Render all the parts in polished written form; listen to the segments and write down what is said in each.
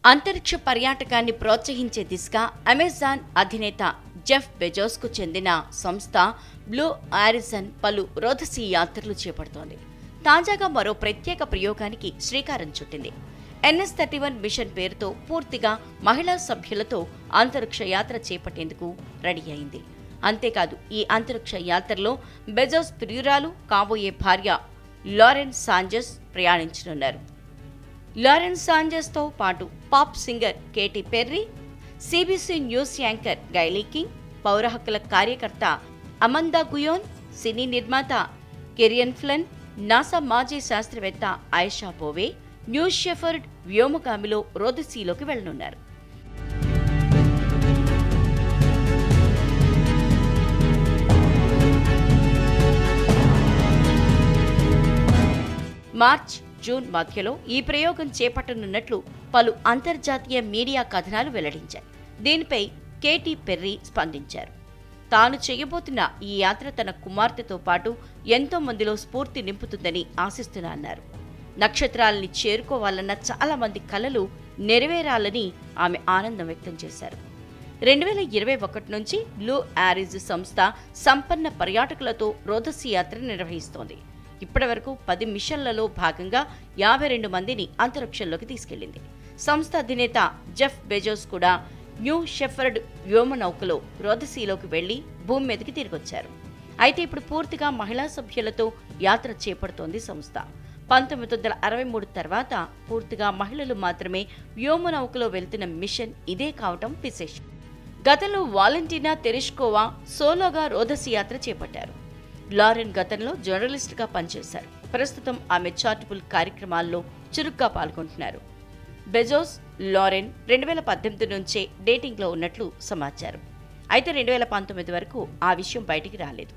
అంతరిక్ష పర్యాటకాన్ని ప్రోత్సహించే దిశగా అమెజాన్ అధినేత జెఫ్ బెజోస్కు చెందిన సంస్థ బ్లూ ఆరిజన్ పలు రోదసీ యాత్రలు చేపడుతోంది. తాజాగా మరో ప్రత్యేక ప్రయోగానికి శ్రీకారం చుట్టింది. NS-31 మిషన్ పేరుతో పూర్తిగా మహిళా సభ్యులతో అంతరిక్ష యాత్ర చేపట్టేందుకు రెడీ అయింది. అంతేకాదు, ఈ అంతరిక్ష యాత్రలో బెజోస్ ప్రియురాలు, కాబోయే భార్య లారెన్ సాంచెజ్ ప్రయాణించనున్నారు. లారెన్ సాంచెజ్తో పాటు pop singer Katy Perry, CBC news anchor Gayle King, పౌర హక్కుల కార్యకర్త అమందా గుయోన్, సినీ నిర్మాత కెరియన్ ఫ్లన్, నాసా మాజీ శాస్త్రవేత్త ఆయిషా బోవే, న్యూ షెఫర్డ్ వ్యోమగామిలో రోదసీలోకి వెళ్లనున్నారు. మార్చ్, జూన్ మధ్యలో ఈ ప్రయోగం చేపట్టనున్నట్లు పలు అంతర్జాతీయ మీడియా కథనాలు వెల్లడించాయి. దీనిపై కేటీ పెర్రీ స్పందించారు. తాను చేయబోతున్న ఈ యాత్ర తన కుమార్తెతో పాటు ఎంతో మందిలో స్ఫూర్తి నింపుతుందని ఆశిస్తున్నా అన్నారు. నక్షత్రాలని చేరుకోవాలన్న చాలా మంది కలలు నెరవేరాలని ఆమె ఆనందం వ్యక్తం చేశారు. 2021 నుంచి బ్లూ ఆరిజ్ సంస్థ సంపన్న పర్యాటకులతో రోదసీ యాత్ర నిర్వహిస్తోంది. ఇప్పటి వరకు 10 మిషన్లలో భాగంగా 52 మందిని అంతరిక్షంలోకి తీసుకెళ్లింది. సంస్థ అధినేత జెఫ్ బెజోస్ కూడా న్యూ షెఫర్డ్ వ్యోమనౌకలో రోదసీలోకి వెళ్లి భూమి మీదకి తిరిగొచ్చారు. అయితే ఇప్పుడు పూర్తిగా మహిళా సభ్యులతో యాత్ర చేపడుతోంది సంస్థ. 1963 తర్వాత పూర్తిగా మహిళలు మాత్రమే వ్యోమనౌకలో వెళ్తున్న మిషన్ ఇదే కావటం విశేషం. గతంలో వాలెంటీనా తెరెష్కోవా సోలోగా రోదసీ యాత్ర చేపట్టారు. లారెన్ గతంలో జర్నలిస్ట్గా పనిచేశారు. ప్రస్తుతం ఆమె చారిటబుల్ కార్యక్రమాల్లో చురుగ్గా పాల్గొంటున్నారు. బెజోస్, లారెన్ 2018 నుంచే డేటింగ్లో ఉన్నట్లు సమాచారం. అయితే 2019 వరకు ఆ విషయం బయటికి రాలేదు.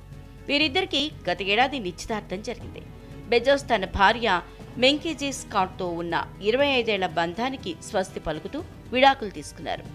వీరిద్దరికీ గత ఏడాది నిశ్చితార్థం జరిగింది. బెజోస్ తన భార్య మెంకీజీ స్కాట్తో ఉన్న 25 ఏళ్ల బంధానికి స్వస్తి పలుకుతూ విడాకులు తీసుకున్నారు.